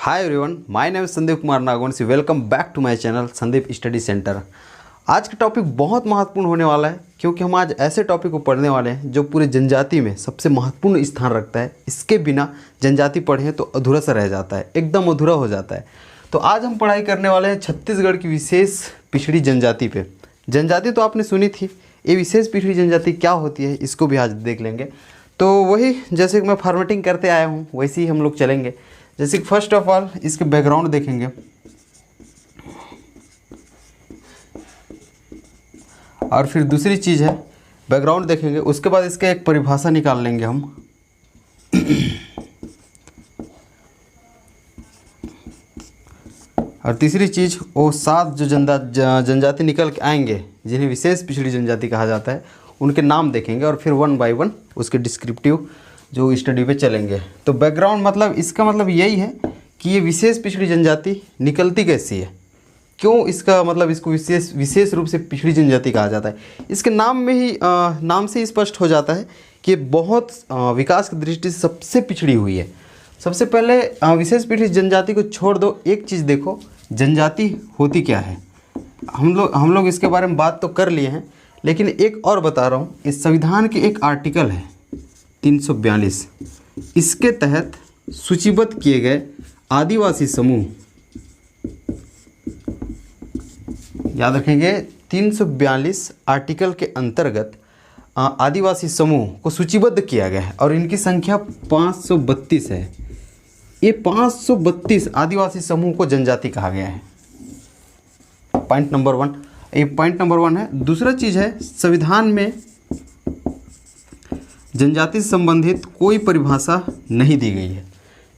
Hi everyone, my name Sandeep Kumar Nagvanshi. Welcome back to my channel Sandeep study centre. आज का topic बहुत महत्वपूर्ण होने वाला है क्योंकि हम आज ऐसे टॉपिक को पढ़ने वाले हैं जो पूरे जनजाति में सबसे महत्वपूर्ण स्थान रखता है। इसके बिना जनजाति पढ़ें तो अधूरा सा रह जाता है, एकदम अधूरा हो जाता है। तो आज हम पढ़ाई करने वाले हैं छत्तीसगढ़ की विशेष पिछड़ी जनजाति पे। जनजाति तो आपने सुनी थी, ये विशेष पिछड़ी जनजाति क्या होती है इसको भी आज देख लेंगे। तो वही जैसे कि मैं फॉर्मेटिंग करते आया हूँ वैसे ही हम लोग चलेंगे। जैसे कि फर्स्ट ऑफ ऑल इसके बैकग्राउंड देखेंगे, और फिर दूसरी चीज़ है बैकग्राउंड देखेंगे, उसके बाद इसके एक परिभाषा निकाल लेंगे हम। और तीसरी चीज़ वो 7 जो जनजाति निकल के आएंगे जिन्हें विशेष पिछड़ी जनजाति कहा जाता है उनके नाम देखेंगे, और फिर 1 बाय 1 उसके डिस्क्रिप्टिव जो स्टडी पे चलेंगे। तो बैकग्राउंड मतलब इसका मतलब यही है कि ये विशेष पिछड़ी जनजाति निकलती कैसी है, क्यों इसका मतलब इसको विशेष रूप से पिछड़ी जनजाति कहा जाता है। इसके नाम में ही नाम से ही स्पष्ट हो जाता है कि बहुत विकास की दृष्टि से सबसे पिछड़ी हुई है। सबसे पहले विशेष पिछड़ी जनजाति को छोड़ दो, एक चीज़ देखो जनजाति होती क्या है। हम लोग इसके बारे में बात तो कर लिए हैं, लेकिन एक और बता रहा हूँ। इस संविधान की एक आर्टिकल है 342, इसके तहत सूचीबद्ध किए गए आदिवासी समूह, याद रखेंगे 342 आर्टिकल के अंतर्गत आदिवासी समूह को सूचीबद्ध किया गया है और इनकी संख्या 532 है। ये 532 आदिवासी समूह को जनजाति कहा गया है। पॉइंट नंबर 1, ये पॉइंट नंबर 1 है। दूसरा चीज़ है संविधान में जनजाति से संबंधित कोई परिभाषा नहीं दी गई है।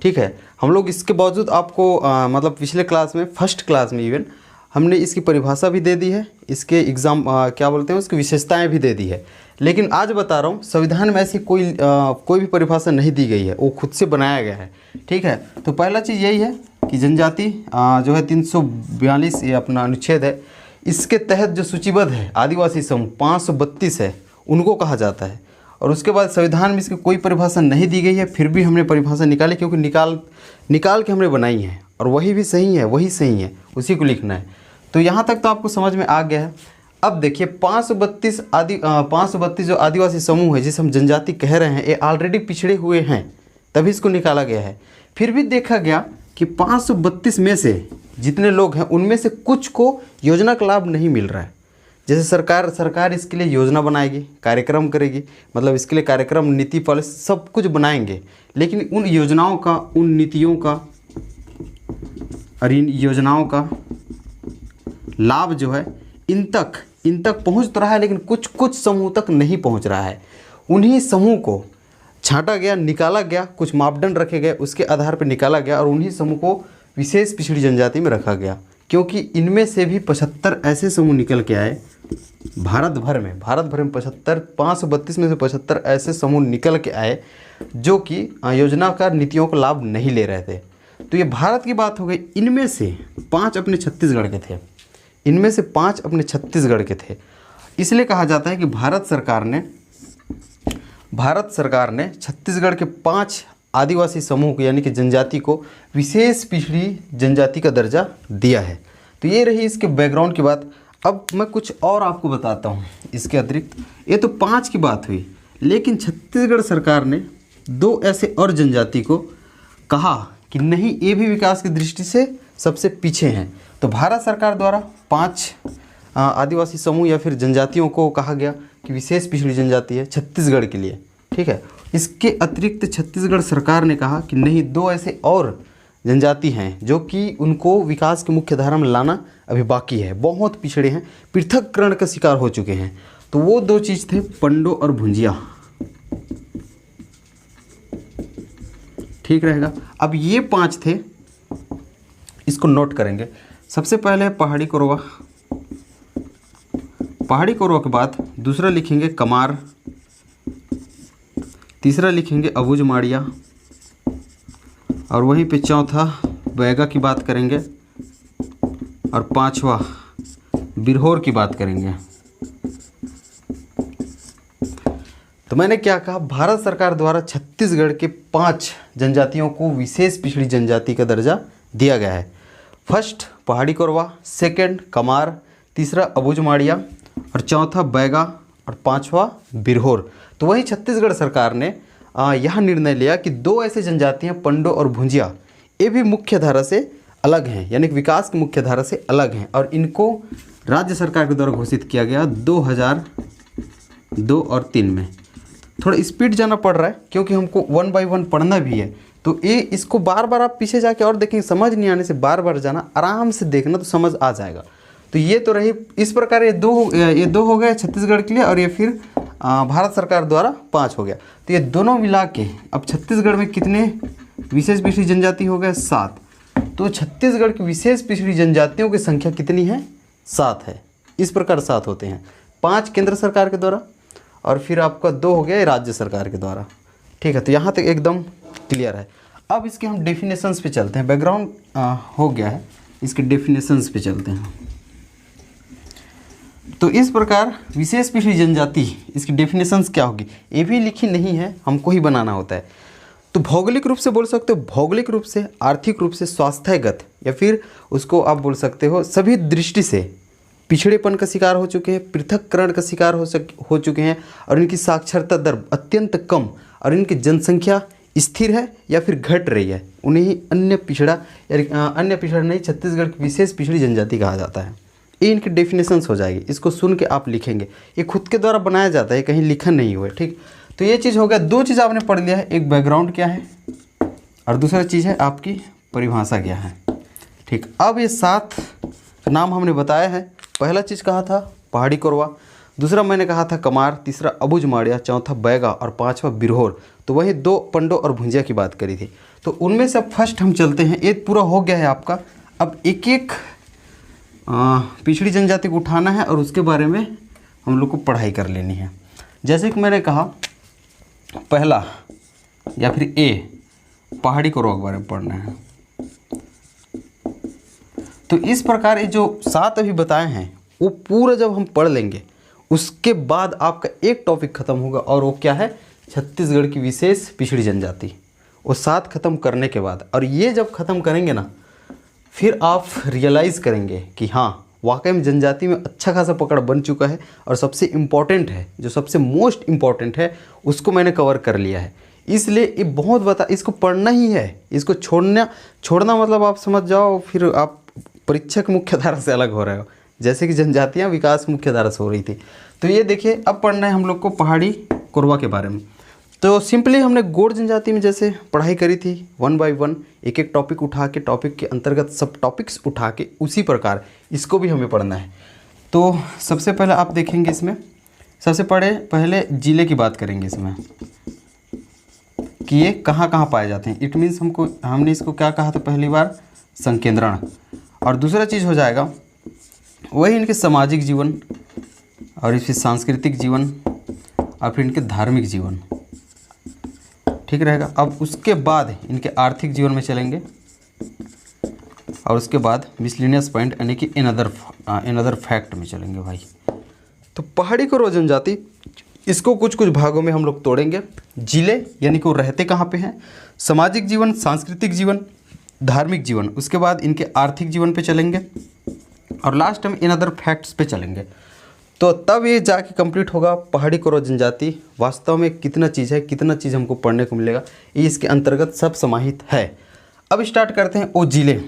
ठीक है, हम लोग इसके बावजूद आपको मतलब पिछले क्लास में फर्स्ट क्लास में इवन हमने इसकी परिभाषा भी दे दी है, इसके एग्ज़ाम क्या बोलते हैं उसकी विशेषताएं भी दे दी है। लेकिन आज बता रहा हूँ संविधान में ऐसी कोई भी परिभाषा नहीं दी गई है, वो खुद से बनाया गया है। ठीक है, तो पहला चीज़ यही है कि जनजाति जो है 342 ये अपना अनुच्छेद है, इसके तहत जो सूचीबद्ध है आदिवासी समूह 532 है, उनको कहा जाता है। और उसके बाद संविधान में इसकी कोई परिभाषा नहीं दी गई है, फिर भी हमने परिभाषा निकाली क्योंकि निकाल के हमने बनाई है, और वही भी सही है, वही सही है, उसी को लिखना है। तो यहाँ तक तो आपको समझ में आ गया है। अब देखिए 532 जो आदिवासी समूह है जिसे हम जनजाति कह रहे हैं, ये ऑलरेडी पिछड़े हुए हैं, तभी इसको निकाला गया है। फिर भी देखा गया कि 532 में से जितने लोग हैं उनमें से कुछ को योजना का लाभ नहीं मिल रहा है। जैसे सरकार इसके लिए योजना बनाएगी, कार्यक्रम करेगी, मतलब इसके लिए कार्यक्रम, नीति, पॉलिसी सब कुछ बनाएंगे, लेकिन उन योजनाओं का, उन नीतियों का और इन योजनाओं का लाभ जो है इन तक पहुंच तो रहा है, लेकिन कुछ समूह तक नहीं पहुंच रहा है। उन्हीं समूह को छांटा गया, निकाला गया, कुछ मापदंड रखे गए, उसके आधार पर निकाला गया और उन्हीं समूह को विशेष पिछड़ी जनजाति में रखा गया। क्योंकि इनमें से भी 75 ऐसे समूह निकल के आए भारत भर में 75, 532 में से 75 ऐसे समूह निकल के आए जो कि योजना का, नीतियों का लाभ नहीं ले रहे थे। तो ये भारत की बात हो गई। इनमें से 5 अपने छत्तीसगढ़ के थे, इनमें से 5 अपने छत्तीसगढ़ के थे। इसलिए कहा जाता है कि भारत सरकार ने छत्तीसगढ़ के 5 आदिवासी समूह को यानी कि जनजाति को विशेष पिछड़ी जनजाति का दर्जा दिया है। तो ये रही इसके बैकग्राउंड की बात। अब मैं कुछ और आपको बताता हूँ इसके अतिरिक्त। ये तो 5 की बात हुई, लेकिन छत्तीसगढ़ सरकार ने 2 ऐसे और जनजाति को कहा कि नहीं, ये भी विकास की दृष्टि से सबसे पीछे हैं। तो भारत सरकार द्वारा 5 आदिवासी समूह या फिर जनजातियों को कहा गया कि विशेष पिछड़ी जनजाति है छत्तीसगढ़ के लिए। ठीक है, इसके अतिरिक्त छत्तीसगढ़ सरकार ने कहा कि नहीं, 2 ऐसे और जनजाति हैं जो कि उनको विकास की मुख्य धारा में लाना अभी बाकी है, बहुत पिछड़े हैं, पृथक्करण का शिकार हो चुके हैं। तो वो 2 चीज़ थे, पंडो और भुंजिया। ठीक रहेगा। अब ये 5 थे, इसको नोट करेंगे। सबसे पहले पहाड़ी कोरवा, पहाड़ी कोरवा के बाद दूसरा लिखेंगे कमार, तीसरा लिखेंगे अबुझ माड़िया, और वहीं पे चौथा बैगा की बात करेंगे, और 5वां बिरहोर की बात करेंगे। तो मैंने क्या कहा, भारत सरकार द्वारा छत्तीसगढ़ के 5 जनजातियों को विशेष पिछड़ी जनजाति का दर्जा दिया गया है। फर्स्ट पहाड़ी कोरवा, सेकंड कमार, तीसरा अबूझमाड़िया और चौथा बैगा और पांचवा बिरहोर। तो वही छत्तीसगढ़ सरकार ने यह निर्णय लिया कि दो ऐसे जनजातियाँ पंडो और भुंजिया, ये भी मुख्य धारा से अलग हैं, यानी कि विकास की मुख्य धारा से अलग हैं, और इनको राज्य सरकार के द्वारा घोषित किया गया 2002 और 3 में। थोड़ा स्पीड जाना पड़ रहा है क्योंकि हमको 1 बाय 1 पढ़ना भी है, तो ये इसको बार बार आप पीछे जाके और देखेंगे, समझ नहीं आने से बार बार जाना, आराम से देखना तो समझ आ जाएगा। तो ये तो रही इस प्रकार, ये दो हो गए छत्तीसगढ़ के लिए, और ये फिर भारत सरकार द्वारा 5 हो गया। तो ये दोनों मिला के अब छत्तीसगढ़ में कितने विशेष पिछड़ी जनजाति हो गए? 7। तो छत्तीसगढ़ की विशेष पिछड़ी जनजातियों की संख्या कितनी है? 7 है। इस प्रकार 7 होते हैं, 5 केंद्र सरकार के द्वारा और फिर आपका 2 हो गया राज्य सरकार के द्वारा। ठीक है, तो यहाँ तक एकदम क्लियर है। अब इसके हम डेफिनेशंस पे चलते हैं। बैकग्राउंड हो गया है, इसके डेफिनेशंस पे चलते हैं। तो इस प्रकार विशेष पिछड़ी जनजाति, इसकी डेफिनेशंस क्या होगी? ये भी लिखी नहीं है, हमको ही बनाना होता है। तो भौगोलिक रूप से बोल सकते हो, भौगोलिक रूप से, आर्थिक रूप से, स्वास्थ्यगत, या फिर उसको आप बोल सकते हो सभी दृष्टि से पिछड़ेपन का शिकार हो चुके हैं, पृथक्करण का शिकार हो चुके हैं, और इनकी साक्षरता दर अत्यंत कम, और इनकी जनसंख्या स्थिर है या फिर घट रही है, उन्हें ही अन्य पिछड़ा या अन्य पिछड़ा नहीं, छत्तीसगढ़ की विशेष पिछड़ी जनजाति कहा जाता है। ये इनकी डेफिनेशंस हो जाएगी, इसको सुन के आप लिखेंगे। ये खुद के द्वारा बनाया जाता है, कहीं लिखा नहीं हुआ है। ठीक, तो ये चीज़ हो गया। 2 चीज़ आपने पढ़ लिया है, एक बैकग्राउंड क्या है और दूसरा चीज़ है आपकी परिभाषा क्या है। ठीक, अब ये 7 नाम हमने बताया है। पहला चीज़ कहा था पहाड़ी कोरवा, दूसरा मैंने कहा था कमार, तीसरा अबूझमाड़िया, चौथा बैगा और 5वां बिरहोर। तो वही 2 पंडो और भुंजिया की बात करी थी। तो उनमें से अब फर्स्ट हम चलते हैं। ये पूरा हो गया है आपका। अब एक एक पिछड़ी जनजाति को उठाना है और उसके बारे में हम लोग को पढ़ाई कर लेनी है। जैसे कि मैंने कहा, पहला या फिर ए पहाड़ी कोरवा के बारे में पढ़ना है। तो इस प्रकार ये जो 7 अभी बताए हैं वो पूरा जब हम पढ़ लेंगे उसके बाद आपका एक टॉपिक खत्म होगा, और वो क्या है? छत्तीसगढ़ की विशेष पिछड़ी जनजाति। वो 7 खत्म करने के बाद, और ये जब खत्म करेंगे ना, फिर आप रियलाइज़ करेंगे कि हाँ वाकई में जनजाति में अच्छा खासा पकड़ बन चुका है, और सबसे इम्पॉर्टेंट है, जो सबसे मोस्ट इम्पॉर्टेंट है उसको मैंने कवर कर लिया है। इसलिए ये बहुत इसको पढ़ना ही है। इसको छोड़ना मतलब आप समझ जाओ फिर आप परीक्षा की मुख्य धारा से अलग हो रहे हो, जैसे कि जनजातियाँ विकास मुख्य धारा से हो रही थी। तो ये देखिए, अब पढ़ना है हम लोग को पहाड़ी कोरवा के बारे में। तो सिंपली हमने गोंड जनजाति में जैसे पढ़ाई करी थी 1 बाय 1, एक एक टॉपिक उठा के, टॉपिक के अंतर्गत सब टॉपिक्स उठा के, उसी प्रकार इसको भी हमें पढ़ना है। तो सबसे पहले आप देखेंगे इसमें, सबसे पहले जिले की बात करेंगे इसमें कि ये कहाँ कहाँ पाए जाते हैं। इट मीन्स हमने इसको क्या कहा था पहली बार? संकेंद्रण। और दूसरा चीज़ हो जाएगा वही इनके सामाजिक जीवन, और इसके सांस्कृतिक जीवन, और फिर इनके धार्मिक जीवन। ठीक रहेगा। अब उसके बाद इनके आर्थिक जीवन में चलेंगे, और उसके बाद मिसलिनियस पॉइंट यानी कि इन अदर फैक्ट में चलेंगे भाई। तो पहाड़ी कोरवा जनजाति, इसको कुछ कुछ भागों में हम लोग तोड़ेंगे। जिले यानी कि वो रहते कहाँ पे हैं, सामाजिक जीवन, सांस्कृतिक जीवन, धार्मिक जीवन, उसके बाद इनके आर्थिक जीवन पे चलेंगे, और लास्ट में इन अदर फैक्ट्स पे चलेंगे। तो तब ये जाके कंप्लीट होगा पहाड़ी कोरवा जनजाति वास्तव में कितना चीज़ है, कितना चीज़ हमको पढ़ने को मिलेगा, ये इसके अंतर्गत सब समाहित है। अब स्टार्ट करते हैं वो जिले।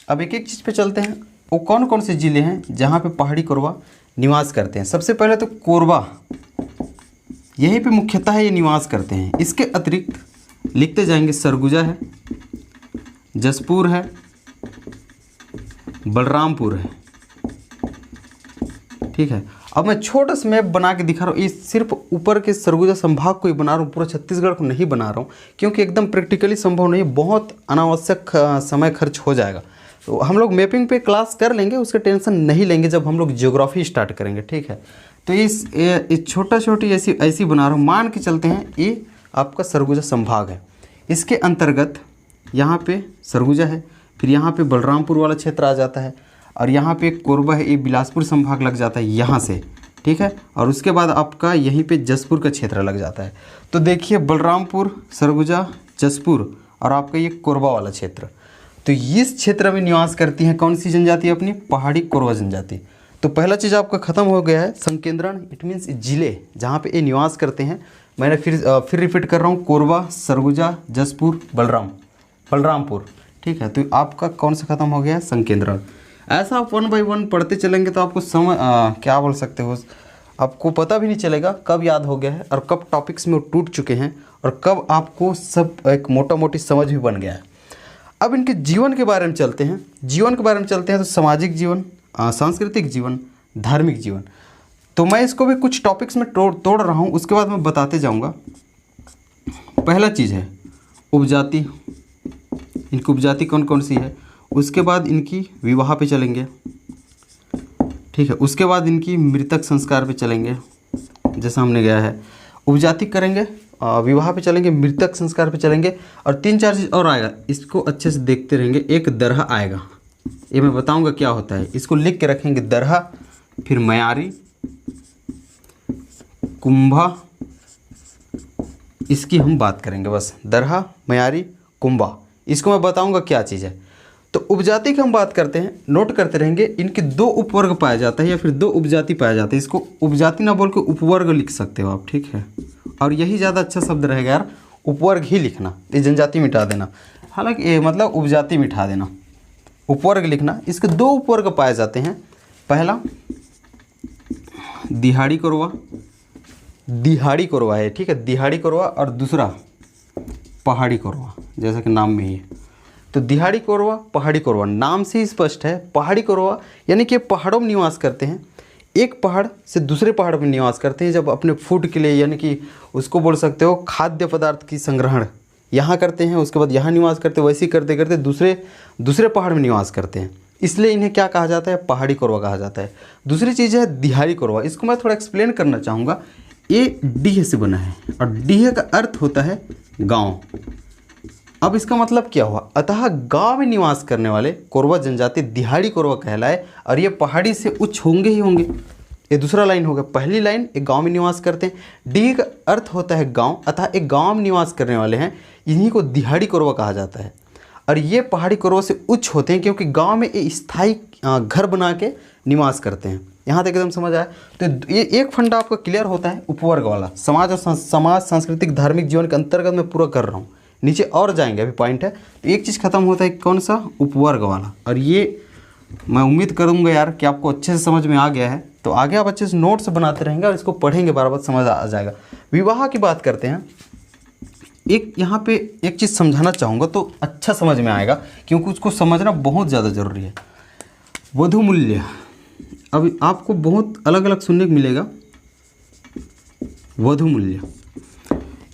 अब एक एक चीज़ पे चलते हैं। वो कौन कौन से जिले हैं जहाँ पे पहाड़ी कोरवा निवास करते हैं? सबसे पहले तो कोरबा, यहीं पे मुख्यतः ये निवास करते हैं। इसके अतिरिक्त लिखते जाएंगे सरगुजा है, जसपुर है, बलरामपुर है। ठीक है। अब मैं छोटा सा मैप बना के दिखा रहा हूँ। ये सिर्फ ऊपर के सरगुजा संभाग को ही बना रहा हूँ, पूरा छत्तीसगढ़ को नहीं बना रहा हूँ, क्योंकि एकदम प्रैक्टिकली संभव नहीं, बहुत अनावश्यक समय खर्च हो जाएगा। तो हम लोग मैपिंग पे क्लास कर लेंगे, उसका टेंशन नहीं लेंगे जब हम लोग ज्योग्राफी स्टार्ट करेंगे। ठीक है। तो ये छोटी ऐसी बना रहा हूँ। मान के चलते हैं ये आपका सरगुजा संभाग है, इसके अंतर्गत यहाँ पे सरगुजा है, फिर यहाँ पे बलरामपुर वाला क्षेत्र आ जाता है, और यहाँ पे कोरबा है, ये बिलासपुर संभाग लग जाता है यहाँ से। ठीक है। और उसके बाद आपका यहीं पे जसपुर का क्षेत्र लग जाता है। तो देखिए बलरामपुर, सरगुजा, जसपुर और आपका ये कोरबा वाला क्षेत्र। तो इस क्षेत्र में निवास करती हैं कौन सी जनजाति अपनी? पहाड़ी कोरवा जनजाति। तो पहला चीज़ आपका खत्म हो गया है संकेंद्रण, इट मीन्स जिले जहाँ पे ये निवास करते हैं। मैंने फिर रिपीट कर रहा हूँ, कोरबा, सरगुजा, जसपुर, बलरामपुर। ठीक है, तो आपका कौन सा खत्म हो गया? संकेंद्रण। ऐसा आप 1 बाय 1 पढ़ते चलेंगे तो आपको क्या बोल सकते हो, आपको पता भी नहीं चलेगा कब याद हो गया है और कब टॉपिक्स में वो टूट चुके हैं और कब आपको सब एक मोटा मोटी समझ भी बन गया है। अब इनके जीवन के बारे में चलते हैं। तो सामाजिक जीवन, सांस्कृतिक जीवन, धार्मिक जीवन। तो मैं इसको भी कुछ टॉपिक्स में तोड़ रहा हूँ, उसके बाद मैं बताते जाऊँगा। पहला चीज़ है उपजाति। इनकी उपजाति कौन कौन सी है। उसके बाद इनकी विवाह पे चलेंगे। ठीक है, उसके बाद इनकी मृतक संस्कार पे चलेंगे, जैसा हमने गया है। उपजाति करेंगे, विवाह पे चलेंगे, मृतक संस्कार पे चलेंगे और 3-4 चीज़ और आएगा, इसको अच्छे से देखते रहेंगे। एक दरहा आएगा, ये मैं बताऊंगा क्या होता है, इसको लिख के रखेंगे। दरहा, फिर मयारी, कुंभा, इसकी हम बात करेंगे बस। दरहा, मयारी, कुंभा, इसको मैं बताऊंगा क्या चीज़ है। तो उपजाति की हम बात करते हैं, नोट करते रहेंगे। इनके 2 उपवर्ग पाया जाता है या फिर 2 उपजाति पाया जाता है। इसको उपजाति ना बोल के उपवर्ग लिख सकते हो आप, ठीक है। और यही ज़्यादा अच्छा शब्द रहेगा यार, उपवर्ग ही लिखना, ये जनजाति मिटा देना, हालांकि मतलब उपजाति मिटा देना, उपवर्ग लिखना। इसके 2 उपवर्ग पाए जाते हैं। पहला दिहाड़ी कोरवा है, ठीक है, दिहाड़ी कोरवा, और दूसरा पहाड़ी कोरवा, जैसा कि नाम में ही है। तो दिहाड़ी कोरवा, पहाड़ी कोरवा, नाम से ही स्पष्ट है। पहाड़ी कोरवा यानी कि पहाड़ों में निवास करते हैं, एक पहाड़ से दूसरे पहाड़ में निवास करते हैं। जब अपने फूड के लिए, यानी कि उसको बोल सकते हो खाद्य पदार्थ की संग्रहण यहाँ करते हैं, उसके बाद यहाँ निवास करते हैं, वैसे ही करते करते दूसरे पहाड़ में निवास करते हैं, इसलिए इन्हें क्या कहा जाता है? पहाड़ी कोरवा कहा जाता है। दूसरी चीज़ है दिहाड़ी कोरवा, इसको मैं थोड़ा एक्सप्लेन करना चाहूँगा। ये डीह से बना है और डीह का अर्थ होता है गाँव। अब इसका मतलब क्या हुआ? अतः गांव में निवास करने वाले कोरवा जनजाति दिहाड़ी कोरवा कहलाए और ये पहाड़ी से उच्च होंगे ही होंगे। ये दूसरा लाइन हो गया। पहली लाइन, एक गांव में निवास करते हैं। डी का अर्थ होता है गांव, अतः एक गांव में निवास करने वाले हैं, इन्हीं को दिहाड़ी कोरवा कहा जाता है। और ये पहाड़ी कोरवा से उच्च होते हैं क्योंकि गाँव में ये स्थायी घर बना के निवास करते हैं। यहाँ तक एकदम समझ आया? तो ये एक फंडा आपका क्लियर होता है उपवर्ग वाला। समाज और सांस्कृतिक धार्मिक जीवन के अंतर्गत मैं पूरा कर रहा हूँ, नीचे और जाएंगे, अभी पॉइंट है। तो एक चीज़ खत्म होता है, कौन सा? उपवर्ग वाला। और ये मैं उम्मीद करूंगा यार कि आपको अच्छे से समझ में आ गया है। तो आगे आप अच्छे से नोट्स बनाते रहेंगे और इसको पढ़ेंगे, बार बार समझ आ जाएगा। विवाह की बात करते हैं। एक यहाँ पे एक चीज़ समझाना चाहूँगा तो अच्छा समझ में आएगा, क्योंकि उसको समझना बहुत ज़्यादा ज़रूरी है। वधू मूल्य, अब आपको बहुत अलग अलग सुनने को मिलेगा। वधू मूल्य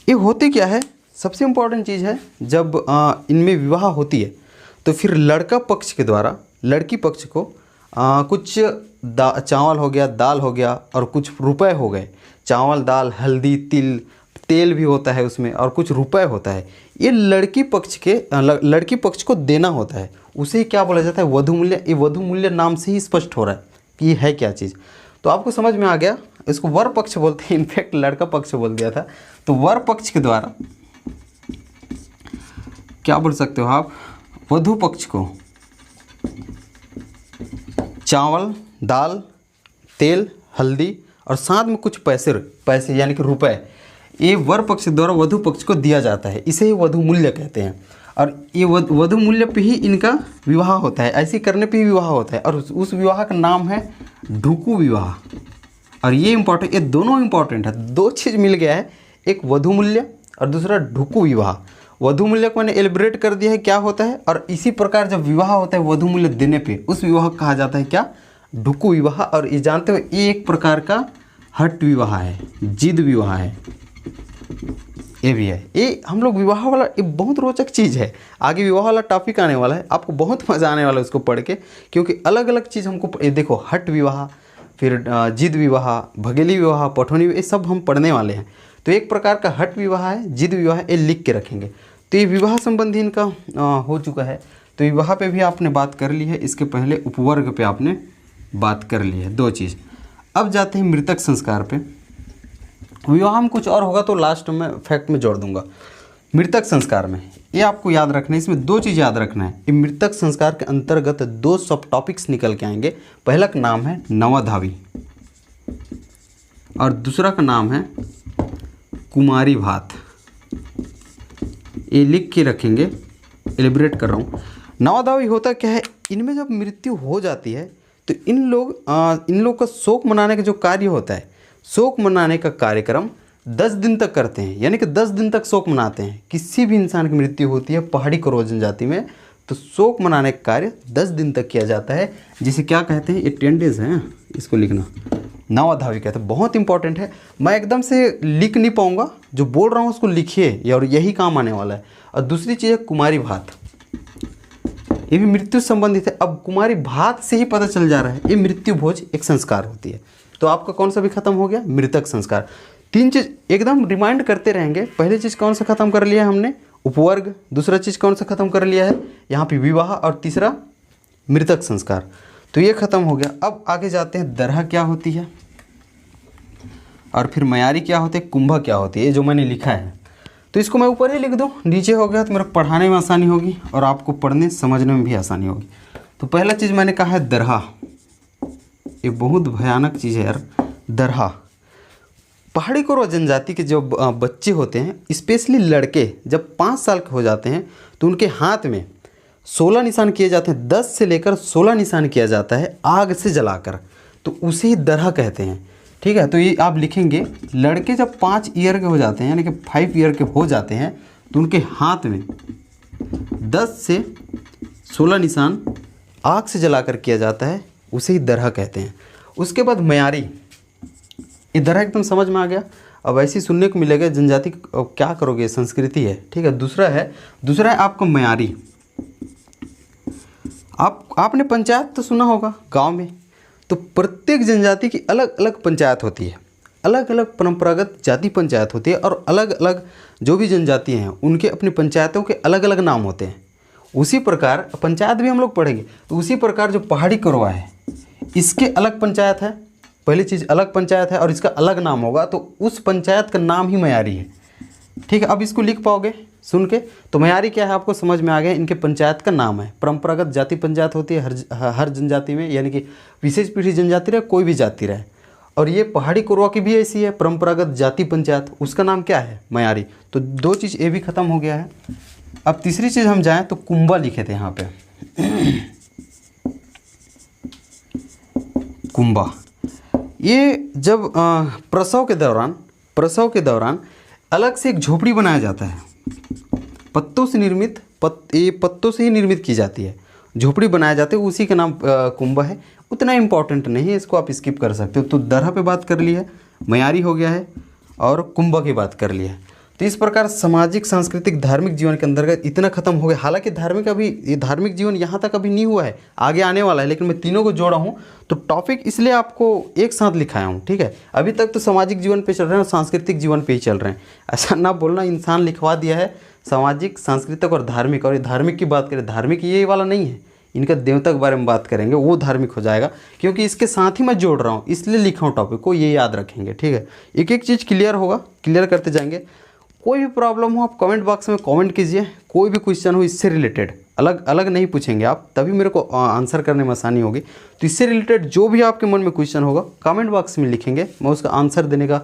ये होते क्या है? सबसे इम्पॉर्टेंट चीज़ है, जब इनमें विवाह होती है तो फिर लड़का पक्ष के द्वारा लड़की पक्ष को कुछ चावल हो गया, दाल हो गया और कुछ रुपए हो गए। चावल, दाल, हल्दी, तेल भी होता है उसमें और कुछ रुपए होता है। ये लड़की पक्ष को देना होता है, उसे क्या बोला जाता है? वधू मूल्य। ये वधू मूल्य नाम से ही स्पष्ट हो रहा है कि ये है क्या चीज़। तो आपको समझ में आ गया। इसको वर पक्ष बोलते हैं, इनफैक्ट लड़का पक्ष बोल दिया था। तो वर पक्ष के द्वारा क्या बोल सकते हो आप? वधू पक्ष को चावल, दाल, तेल, हल्दी और साथ में कुछ पैसे यानी कि रुपए, ये वर पक्ष द्वारा वधू पक्ष को दिया जाता है। इसे ही वधू मूल्य कहते हैं। और ये वधू मूल्य पे ही इनका विवाह होता है, ऐसे करने पे ही विवाह होता है। और उस विवाह का नाम है ढुकू विवाह। और ये इंपॉर्टेंट, ये दोनों इंपॉर्टेंट है। 2 चीज़ मिल गया है, एक वधू मूल्य और दूसरा ढुकू विवाह। वधू मूल्य को मैंने एलिब्रेट कर दिया है क्या होता है, और इसी प्रकार जब विवाह होता है वधू मूल्य देने पे, उस विवाह को कहा जाता है क्या? ढुकू विवाह। और ये जानते हो, ये एक प्रकार का हट विवाह है, जिद विवाह है, ये भी है। ये हम लोग विवाह वाला, ये बहुत रोचक चीज़ है। आगे विवाह वाला टॉपिक आने वाला है, आपको बहुत मज़ा आने वाला है उसको पढ़ के, क्योंकि अलग अलग चीज़ हमको, ये देखो, हट विवाह, फिर जिद विवाह, भगेली विवाह, पठौनी, ये सब हम पढ़ने वाले हैं। तो एक प्रकार का हट विवाह है, जिद विवाह है, ये लिख के रखेंगे। तो ये विवाह संबंधी इनका हो चुका है। तो विवाह पे भी आपने बात कर ली है, इसके पहले उपवर्ग पे आपने बात कर ली है, 2 चीज़। अब जाते हैं मृतक संस्कार पे। विवाह में कुछ और होगा तो लास्ट में फैक्ट में जोड़ दूंगा। मृतक संस्कार में ये आपको याद रखना है। इसमें दो चीज़ याद रखना है। ये मृतक संस्कार के अंतर्गत दो सब टॉपिक्स निकल के आएंगे। पहला का नाम है नवाधावी और दूसरा का नाम है कुमारी भात। ये लिख के रखेंगे, एलिब्रेट कर रहा हूँ। नवाधावी होता क्या है, इनमें जब मृत्यु हो जाती है तो इन लोग का शोक मनाने का जो कार्य होता है, शोक मनाने का कार्यक्रम 10 दिन तक करते हैं, यानी कि 10 दिन तक शोक मनाते हैं। किसी भी इंसान की मृत्यु होती है पहाड़ी कोरवा जनजाति में तो शोक मनाने का कार्य 10 दिन तक किया जाता है, जिसे क्या कहते हैं, ये 10 डेज हैं, इसको लिखना नवाधावी कहते हैं। बहुत इंपॉर्टेंट है, मैं एकदम से लिख नहीं पाऊँगा, जो बोल रहा हूँ उसको लिखिए और यही काम आने वाला है। और दूसरी चीज़ है कुमारी भात, ये भी मृत्यु संबंधित है। अब कुमारी भात से ही पता चल जा रहा है ये मृत्यु भोज एक संस्कार होती है। तो आपका कौन सा भी खत्म हो गया, मृतक संस्कार। 3 चीज़ एकदम रिमाइंड करते रहेंगे। पहली चीज़ कौन सा खत्म कर लिया है हमने, उपवर्ग। दूसरा चीज़ कौन सा खत्म कर लिया है यहाँ पे, विवाह। और तीसरा मृतक संस्कार। तो ये खत्म हो गया। अब आगे जाते हैं, दरहा क्या होती है और फिर मयारी क्या होते हैं, कुंभा क्या होती है, ये जो मैंने लिखा है। तो इसको मैं ऊपर ही लिख दूँ, नीचे हो गया तो मेरा पढ़ाने में आसानी होगी और आपको पढ़ने समझने में भी आसानी होगी। तो पहला चीज़ मैंने कहा है दरहा, ये बहुत भयानक चीज़ है यार। दरहा पहाड़ी कोरवा जनजाति के जो बच्चे होते हैं, स्पेशली लड़के, जब 5 साल के हो जाते हैं तो उनके हाथ में 16 निशान किए जाते हैं। 10 से लेकर 16 निशान किया जाता है आग से जलाकर, तो उसे ही दरहा कहते हैं। ठीक है, तो ये आप लिखेंगे, लड़के जब 5 ईयर के हो जाते हैं, यानी कि 5 ईयर के हो जाते हैं, तो उनके हाथ में 10 से 16 निशान आग से जलाकर किया जाता है, उसे ही दरहा कहते हैं। उसके बाद मयारी, ये दरहा एकदम समझ में आ गया। अब ऐसे ही सुनने को मिलेगा जनजाति क्या करोगे, संस्कृति है। ठीक है, दूसरा है आपका मयारी। आपने पंचायत तो सुना होगा गांव में, तो प्रत्येक जनजाति की अलग अलग पंचायत होती है, अलग अलग परंपरागत जाति पंचायत होती है और अलग अलग जो भी जनजाति हैं उनके अपनी पंचायतों के अलग अलग नाम होते हैं। उसी प्रकार पंचायत भी हम लोग पढ़ेंगे, तो उसी प्रकार जो पहाड़ी कोरवा है इसके अलग पंचायत है। पहली चीज़ अलग पंचायत है और इसका अलग नाम होगा, तो उस पंचायत का नाम ही मयारी है। ठीक है, अब इसको लिख पाओगे सुन के। तो मयारी क्या है आपको समझ में आ गया, इनके पंचायत का नाम है। परंपरागत जाति पंचायत होती है हर जनजाति में, यानी कि विशेष पीढ़ी जनजाति रहे कोई भी जाति रहे। और ये पहाड़ी कोरवा की भी ऐसी है परंपरागत जाति पंचायत, उसका नाम क्या है, मयारी। तो 2 चीज़ ये भी खत्म हो गया है। अब तीसरी चीज़ हम जाएँ तो कुंभा लिखे थे यहाँ पे कुंभा, ये जब प्रसव के दौरान अलग से एक झोपड़ी बनाया जाता है, पत्तों से निर्मित, ये पत्तों से ही निर्मित की जाती है, झोपड़ी बनाया जाता है, उसी का नाम कुंभा है। उतना इम्पोर्टेंट नहीं है, इसको आप स्किप कर सकते हो। तो दरहा पे बात कर ली है, मयारी हो गया है और कुंभा की बात कर ली है। तो इस प्रकार सामाजिक सांस्कृतिक धार्मिक जीवन के अंतर्गत इतना खत्म हो गया। हालांकि धार्मिक जीवन यहाँ तक अभी नहीं हुआ है, आगे आने वाला है, लेकिन मैं तीनों को जोड़ा हूँ तो टॉपिक इसलिए आपको एक साथ लिखाया हूँ। ठीक है, अभी तक तो सामाजिक जीवन पे चल रहे हैं और सांस्कृतिक जीवन पे ही चल रहे हैं। ऐसा ना बोलना, इंसान लिखवा दिया है सामाजिक सांस्कृतिक और धार्मिक, और ये धार्मिक की बात करें, धार्मिक ये वाला नहीं है, इनका देवता के बारे में बात करेंगे, वो धार्मिक हो जाएगा, क्योंकि इसके साथ ही मैं जोड़ रहा हूँ, इसलिए लिखा हूँ टॉपिक को, ये याद रखेंगे। ठीक है, एक एक चीज़ क्लियर होगा, क्लियर करते जाएंगे। कोई भी प्रॉब्लम हो आप कमेंट बॉक्स में कमेंट कीजिए, कोई भी क्वेश्चन हो इससे रिलेटेड, अलग अलग नहीं पूछेंगे आप, तभी मेरे को आंसर करने में आसानी होगी। तो इससे रिलेटेड जो भी आपके मन में क्वेश्चन होगा कमेंट बॉक्स में लिखेंगे, मैं उसका आंसर देने का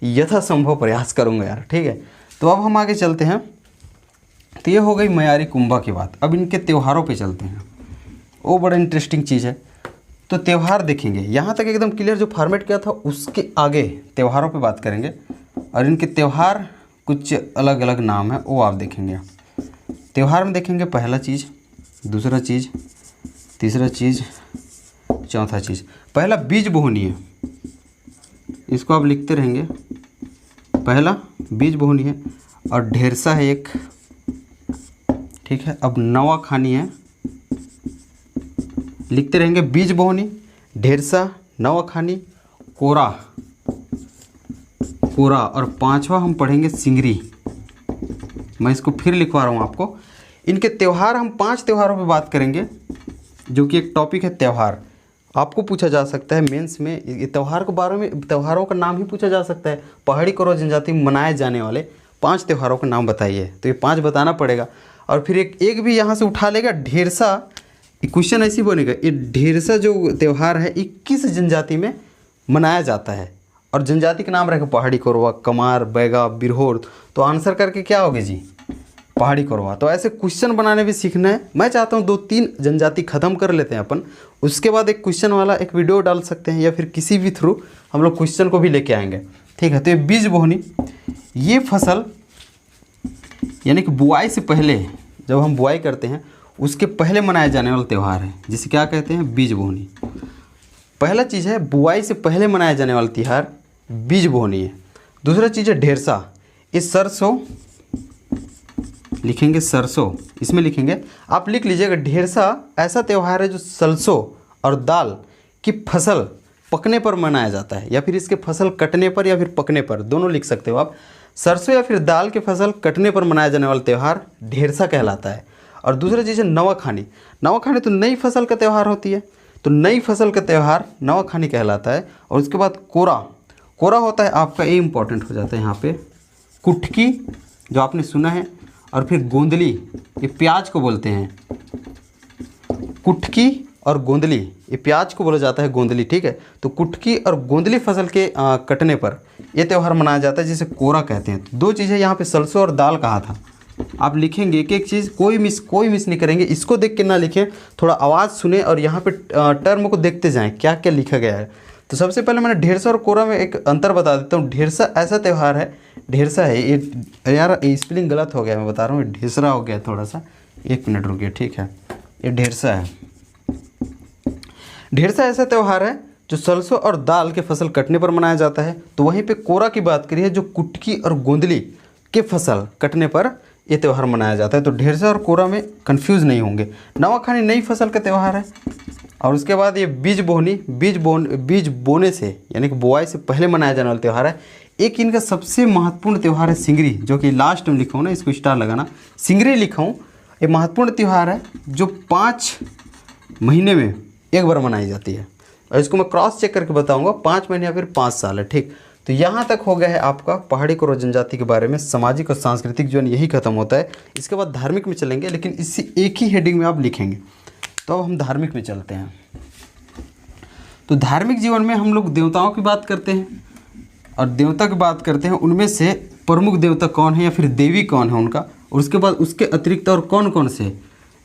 यथासंभव प्रयास करूँगा यार। ठीक है, तो अब हम आगे चलते हैं। तो ये हो गई मयारी कुंभा की बात। अब इनके त्योहारों पे चलते हैं, वो बड़ा इंटरेस्टिंग चीज़ है। तो त्यौहार देखेंगे, यहाँ तक एकदम क्लियर जो फॉर्मेट किया था, उसके आगे त्योहारों पे बात करेंगे और इनके त्यौहार कुछ अलग अलग नाम है वो आप देखेंगे। त्यौहार में देखेंगे पहला चीज़, दूसरा चीज़, तीसरा चीज़, चौथा चीज़। पहला बीज बोहनी है, इसको आप लिखते रहेंगे, पहला बीज बोहनी है और ढेरसा है एक। ठीक है, अब नवाखानी है, लिखते रहेंगे बीज बोहनी, ढेरसा, नवाखानी, कोरा, और 5वां हम पढ़ेंगे सिंगरी। मैं इसको फिर लिखवा रहा हूँ आपको। इनके त्यौहार, हम 5 त्योहारों पे बात करेंगे, जो कि एक टॉपिक है त्यौहार। आपको पूछा जा सकता है मेंस में, ये त्यौहार के बारे में, त्योहारों का नाम ही पूछा जा सकता है। पहाड़ी कोरवा जनजाति में मनाए जाने वाले 5 त्योहारों के नाम बताइए, तो ये 5 बताना पड़ेगा। और फिर एक भी यहाँ से उठा लेगा ढेरसा, क्वेश्चन ऐसी बनेगा, ये ढेरसा जो त्यौहार है 21 जनजाति में मनाया जाता है, और जनजाति का नाम रहेगा पहाड़ी कोरवा, कमार, बैगा, बिरहोर। तो आंसर करके क्या होगे जी, पहाड़ी कोरवा। तो ऐसे क्वेश्चन बनाने भी सीखना है। मैं चाहता हूँ 2-3 जनजाति खत्म कर लेते हैं अपन, उसके बाद एक क्वेश्चन वाला एक वीडियो डाल सकते हैं, या फिर किसी भी थ्रू हम लोग क्वेश्चन को भी लेके आएंगे, ठीक है। तो ये बीज बोहनी, ये फसल यानी कि बुआई से पहले, जब हम बुआई करते हैं उसके पहले मनाया जाने वाला त्यौहार है, जिसे क्या कहते हैं, बीज बोहनी। पहला चीज़ है बुआई से पहले मनाया जाने वाला त्यौहार बीज बोहनी है। दूसरा चीज़ है ढेरसा, इस सरसों लिखेंगे, सरसों इसमें लिखेंगे, आप लिख लीजिएगा। ढेरसा ऐसा त्यौहार है जो सरसों और दाल की फसल पकने पर मनाया जाता है, या फिर इसके फसल कटने पर या फिर पकने पर, दोनों लिख सकते हो आप। सरसों या फिर दाल के फसल कटने पर मनाया जाने वाला त्यौहार ढेरसा कहलाता है। और दूसरा चीज़ है नवाखानी। नवाखानी तो नई फसल का त्यौहार होती है, तो नई फसल का त्यौहार नवाखानी कहलाता है। और उसके बाद कोरा, कोरा होता है आपका, ये इंपॉर्टेंट हो जाता है यहाँ पे, कुटकी जो आपने सुना है, और फिर गोंदली, ये प्याज को बोलते हैं, कुटकी और गोंदली, ये प्याज को बोला जाता है गोंदली, ठीक है। तो कुटकी और गोंदली फसल के कटने पर ये त्यौहार मनाया जाता है, जिसे कोरा कहते हैं। तो 2 चीज़ें यहाँ पे सरसों और दाल कहा था, आप लिखेंगे एक एक चीज़, कोई मिस नहीं करेंगे। इसको देख के ना लिखें, थोड़ा आवाज़ सुने और यहाँ पे टर्म को देखते जाएं क्या क्या लिखा गया है। तो सबसे पहले मैंने ढेरसा और कोरा में एक अंतर बता देता हूँ। ढेरसा ऐसा त्यौहार है, ढेरसा है ये, यार ये स्पेलिंग गलत हो गया, मैं बता रहा हूँ, ढेसरा हो गया थोड़ा सा, 1 मिनट रुकिए, ठीक है। ये ढेरसा है, ढेरसा ऐसा त्यौहार है जो सरसों और दाल के फसल कटने पर मनाया जाता है। तो वहीं पे कोरा की बात करिए, जो कुटकी और गोंदली के फसल कटने पर ये त्यौहार मनाया जाता है। तो ढेरसा और कोरा में कंफ्यूज नहीं होंगे। नवाखानी नई फसल का त्यौहार है। और उसके बाद ये बीज बोहनी, बीज बोने से यानी कि बुआई से पहले मनाया जाने वाला त्यौहार है। एक इनका सबसे महत्वपूर्ण त्यौहार है सिंगरी, जो कि लास्ट में लिखा हूँ ना, इसको स्टार लगाना, सिंगरी लिखा हूँ। ये महत्वपूर्ण त्यौहार है जो 5 महीने में एक बार मनाई जाती है, और इसको मैं क्रॉस चेक करके बताऊंगा, 5 महीने या फिर 5 साल है, ठीक। तो यहाँ तक हो गया है आपका पहाड़ी कोरवा जनजाति के बारे में। सामाजिक और सांस्कृतिक जीवन यही खत्म होता है। इसके बाद धार्मिक में चलेंगे, लेकिन इसी एक ही हेडिंग में आप लिखेंगे। तो अब हम धार्मिक में चलते हैं। तो धार्मिक जीवन में हम लोग देवताओं की बात करते हैं, और देवता की बात करते हैं, उनमें से प्रमुख देवता कौन है या फिर देवी कौन है उनका, और उसके बाद उसके अतिरिक्त और कौन कौन से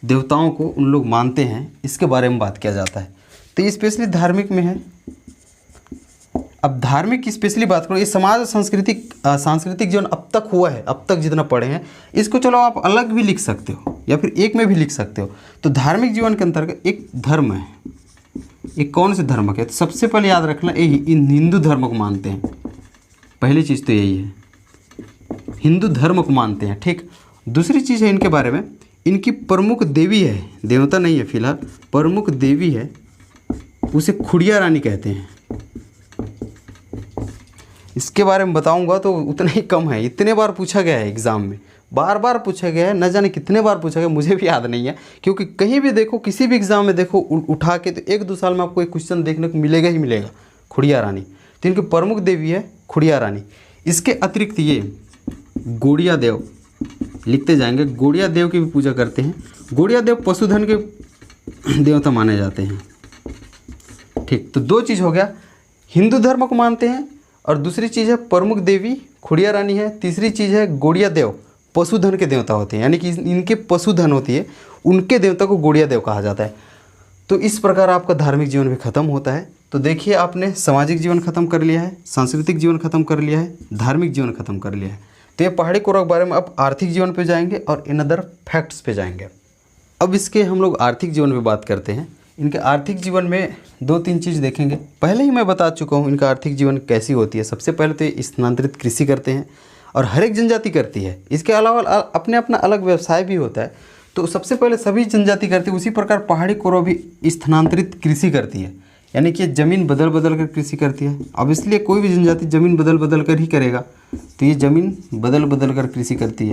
देवताओं को उन लोग मानते हैं, इसके बारे में बात किया जाता है। तो ये स्पेशली धार्मिक में है। अब धार्मिक की स्पेशली बात करो, ये समाज और सांस्कृतिक जीवन अब तक हुआ है, अब तक जितना पढ़े हैं, इसको चलो आप अलग भी लिख सकते हो या फिर एक में भी लिख सकते हो। तो धार्मिक जीवन के अंतर्गत एक धर्म है, एक कौन से धर्म है, तो सबसे पहले याद रखना, ये इन हिंदू धर्म को मानते हैं। पहली चीज़ तो यही है, हिंदू धर्म को मानते हैं, ठीक। दूसरी चीज़ है इनके बारे में, इनकी प्रमुख देवी है, देवता नहीं है फिलहाल, प्रमुख देवी है, उसे खुड़िया रानी कहते हैं। इसके बारे में बताऊंगा तो उतना ही कम है, इतने बार पूछा गया है एग्ज़ाम में, बार बार पूछा गया है, न जाने कितने बार पूछा गया, मुझे भी याद नहीं है। क्योंकि कहीं भी देखो, किसी भी एग्ज़ाम में देखो उठा के, तो 1-2 साल में आपको एक क्वेश्चन देखने को मिलेगा ही मिलेगा, खुड़िया रानी। तो इनकी प्रमुख देवी है खुड़िया रानी। इसके अतिरिक्त ये गोड़िया देव, लिखते जाएंगे, गोड़िया देव की भी पूजा करते हैं। गोड़िया देव पशुधन के देवता माने जाते हैं, ठीक। तो 2 चीज़ हो गया, हिंदू धर्म को मानते हैं, और दूसरी चीज़ है प्रमुख देवी खुड़िया रानी है। तीसरी चीज़ है गोड़िया देव पशुधन के देवता होते हैं, यानी कि इनके पशुधन होती है, उनके देवता को गोड़िया देव कहा जाता है। तो इस प्रकार आपका धार्मिक जीवन भी खत्म होता है। तो देखिए, आपने सामाजिक जीवन खत्म कर लिया है, सांस्कृतिक जीवन खत्म कर लिया है, धार्मिक जीवन खत्म कर लिया है। तो ये पहाड़ी कोरवा के बारे में अब आर्थिक जीवन पे जाएंगे और इन अदर फैक्ट्स पे जाएंगे। अब इसके हम लोग आर्थिक जीवन पे बात करते हैं। इनके आर्थिक जीवन में 2-3 चीज़ देखेंगे। पहले ही मैं बता चुका हूँ इनका आर्थिक जीवन कैसी होती है। सबसे पहले तो ये स्थानांतरित कृषि करते हैं, और हर एक जनजाति करती है। इसके अलावा अपने अपना अलग व्यवसाय भी होता है। तो सबसे पहले सभी जनजाति करती है, उसी प्रकार पहाड़ी कोरवा भी स्थानांतरित कृषि करती है, यानी कि ज़मीन बदल बदल कर कृषि करती है। अब इसलिए कोई भी जनजाति ज़मीन बदल बदल कर ही करेगा, तो ये ज़मीन बदल बदल कर कृषि करती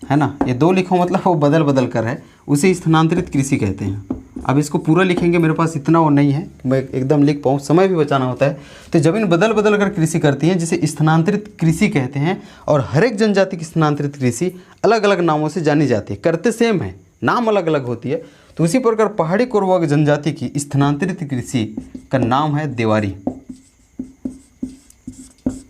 है ना। ये 2 लिखो मतलब वो बदल बदल कर है, उसे स्थानांतरित कृषि कहते हैं। अब इसको पूरा लिखेंगे, मेरे पास इतना वो नहीं है मैं एकदम लिख पाऊँ, समय भी बचाना होता है। तो ज़मीन बदल बदल कर कृषि करती हैं जिसे स्थानांतरित कृषि कहते हैं, और हर एक जनजाति की स्थानांतरित कृषि अलग अलग नामों से जानी जाती है। करते सेम है, नाम अलग अलग होती है। तो उसी प्रकार पहाड़ी कोरवा जनजाति की स्थानांतरित कृषि का नाम है देवारी।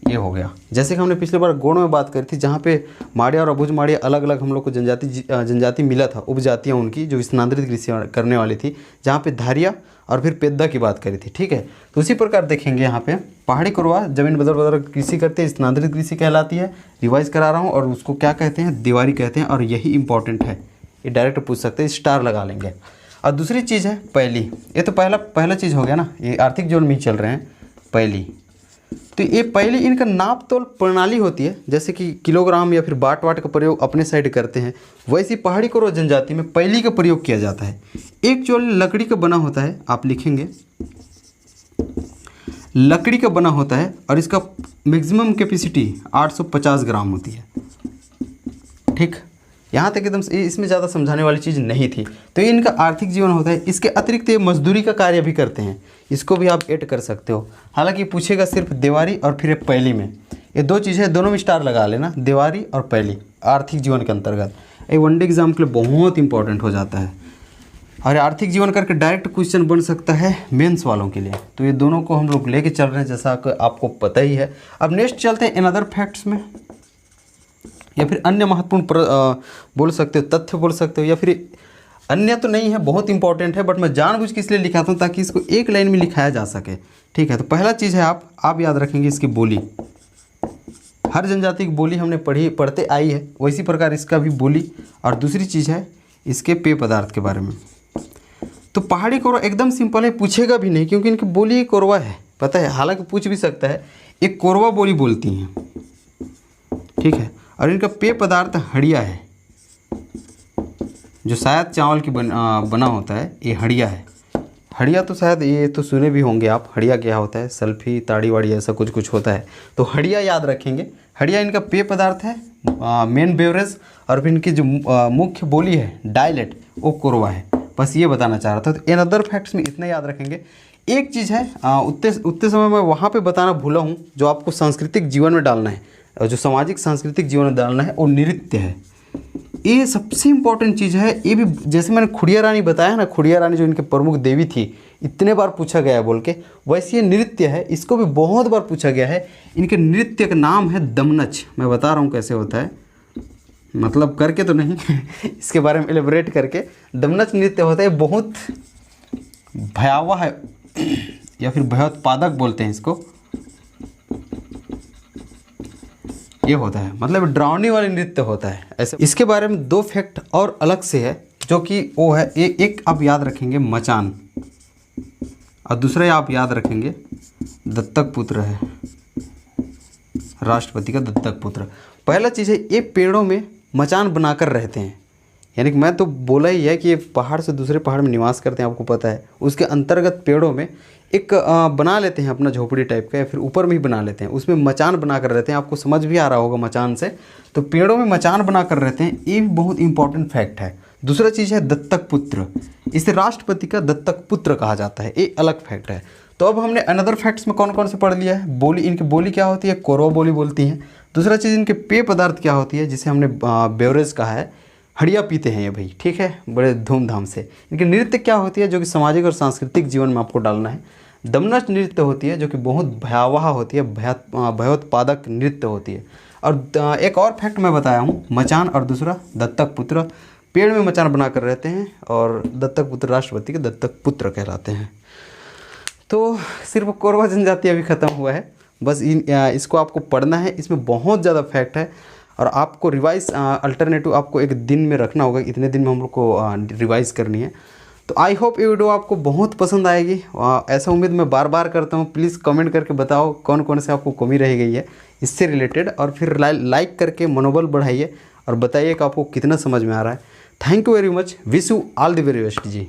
ये हो गया। जैसे कि हमने पिछले बार गोंड में बात करी थी, जहाँ पे माड़िया और अबुझ माड़िया अलग अलग हम लोग को जनजाति मिला था, उपजातियाँ उनकी जो स्थानांतरित कृषि करने वाली थी, जहाँ पे धारिया और फिर पेद्दा की बात करी थी। ठीक है, तो उसी प्रकार देखेंगे यहाँ पे पहाड़ी कोरवा जमीन बदल बदल कृषि करते हैं, स्थानांतरित कृषि कहलाती है। रिवाइज करा रहा हूँ, और उसको क्या कहते हैं, देवारी कहते हैं, और यही इंपॉर्टेंट है, ये डायरेक्ट पूछ सकते हैं, स्टार लगा लेंगे। और दूसरी चीज़ है पहली, ये तो पहला चीज़ हो गया ना, ये आर्थिक जोन में चल रहे हैं पहली। तो ये पहले इनका नाप तोल प्रणाली होती है, जैसे कि किलोग्राम या फिर बाट वाट का प्रयोग अपने साइड करते हैं, वैसे पहाड़ी कोरवा जनजाति में पहली का प्रयोग किया जाता है। एक चोल लकड़ी का बना होता है, आप लिखेंगे लकड़ी का बना होता है, और इसका मैक्सिमम कैपेसिटी 850 ग्राम होती है। ठीक, यहाँ तक एकदम इसमें ज़्यादा समझाने वाली चीज़ नहीं थी। तो ये इनका आर्थिक जीवन होता है। इसके अतिरिक्त ये मजदूरी का कार्य भी करते हैं, इसको भी आप ऐड कर सकते हो। हालांकि पूछेगा सिर्फ देवारी और फिर पहली में, ये दो चीज़ें, दोनों में स्टार लगा लेना, देवारी और पहली आर्थिक जीवन के अंतर्गत। ये वनडे एग्जाम के लिए बहुत इंपॉर्टेंट हो जाता है, और आर्थिक जीवन करके डायरेक्ट क्वेश्चन बन सकता है मेंस वालों के लिए। तो ये दोनों को हम लोग लेके चल रहे हैं, जैसा कि आपको पता ही है। अब नेक्स्ट चलते हैं अनदर फैक्ट्स में, या फिर अन्य महत्वपूर्ण बोल सकते हो, तथ्य बोल सकते हो, या फिर अन्य तो नहीं है, बहुत इंपॉर्टेंट है, बट मैं जानबूझ के इसलिए लिखाता हूँ ताकि इसको एक लाइन में लिखाया जा सके। ठीक है, तो पहला चीज़ है आप याद रखेंगे इसकी बोली। हर जनजाति की बोली हमने पढ़ते आई है, वैसी प्रकार इसका भी बोली। और दूसरी चीज़ है इसके पेय पदार्थ के बारे में। तो पहाड़ी कोरवा एकदम सिंपल है, पूछेगा भी नहीं, क्योंकि इनकी बोली कोरवा है, पता है। हालांकि पूछ भी सकता है, एक कोरवा बोली बोलती हैं। ठीक है, और इनका पेय पदार्थ हड़िया है, जो शायद चावल की बना होता है, ये हड़िया है। हड़िया तो शायद ये तो सुने भी होंगे आप, हड़िया क्या होता है, सल्फी ताड़ी वाड़ी ऐसा कुछ कुछ होता है। तो हड़िया याद रखेंगे, हड़िया इनका पेय पदार्थ है, मेन बेवरेज। और फिर इनकी जो मुख्य बोली है डायलेक्ट, वो कोरवा है। बस ये बताना चाह रहा था। तो इन अदर फैक्ट्स में इतना याद रखेंगे। एक चीज़ है उतने समय मैं वहाँ पे बताना भूला हूँ, जो आपको सांस्कृतिक जीवन में डालना है, और जो सामाजिक सांस्कृतिक जीवन में डालना है, वो नृत्य है। ये सबसे इम्पोर्टेंट चीज़ है। ये भी जैसे मैंने खुड़िया रानी बताया ना, खुड़िया रानी जो इनके प्रमुख देवी थी, इतने बार पूछा गया है बोल के, वैसे ये नृत्य है, इसको भी बहुत बार पूछा गया है। इनके नृत्य का नाम है दमनच। मैं बता रहा हूँ कैसे होता है, मतलब करके तो नहीं इसके बारे में एलेबोरेट करके। दमनच नृत्य होता है, बहुत भयावह है, या फिर भयोत्पादक बोलते हैं इसको। ये होता है, मतलब डरावनी वाली नृत्य होता है ऐसे। इसके बारे में दो फैक्ट और अलग से है, जो कि वो है एक आप याद रखेंगे मचान, और दूसरा आप याद रखेंगे दत्तक पुत्र है, राष्ट्रपति का दत्तक पुत्र। पहला चीज़ है, ये पेड़ों में मचान बनाकर रहते हैं। यानी कि मैं तो बोला ही है कि ये पहाड़ से दूसरे पहाड़ में निवास करते हैं, आपको पता है। उसके अंतर्गत पेड़ों में एक बना लेते हैं अपना झोपड़ी टाइप का, या फिर ऊपर में ही बना लेते हैं, उसमें मचान बना कर रहते हैं। आपको समझ भी आ रहा होगा मचान से। तो पेड़ों में मचान बना कर रहते हैं, ये भी बहुत इंपॉर्टेंट फैक्ट है। दूसरा चीज़ है दत्तक पुत्र, इसे राष्ट्रपति का दत्तक पुत्र कहा जाता है, ये अलग फैक्ट है। तो अब हमने अनदर फैक्ट्स में कौन कौन से पढ़ लिया है। बोली, इनकी बोली क्या होती है, कोरवा बोली बोलती हैं। दूसरा चीज़ इनके पेय पदार्थ क्या होती है, जिसे हमने बेवरेज कहा है, हड़िया पीते हैं ये भाई, ठीक है, बड़े धूमधाम से। इनकी नृत्य क्या होती है, जो कि सामाजिक और सांस्कृतिक जीवन में आपको डालना है। दमनच नृत्य होती है, जो कि बहुत भयावह होती है, भयोत्पादक नृत्य होती है। और एक और फैक्ट मैं बताया हूँ, मचान, और दूसरा दत्तक पुत्र। पेड़ में मचान बनाकर रहते हैं, और दत्तक पुत्र राष्ट्रपति के दत्तक पुत्र कहलाते हैं। तो सिर्फ कोरवा जनजाति अभी ख़त्म हुआ है, बस इसको आपको पढ़ना है। इसमें बहुत ज़्यादा फैक्ट है, और आपको रिवाइज अल्टरनेटिव आपको एक दिन में रखना होगा, इतने दिन में हम लोग को रिवाइज़ करनी है। तो आई होप ये वीडियो आपको बहुत पसंद आएगी, ऐसा उम्मीद मैं बार बार करता हूँ। प्लीज़ कमेंट करके बताओ कौन कौन से आपको कमी रह गई है इससे रिलेटेड, और फिर लाइक करके मनोबल बढ़ाइए और बताइए कि आपको कितना समझ में आ रहा है। Thank you very much, wish you all the very best ji.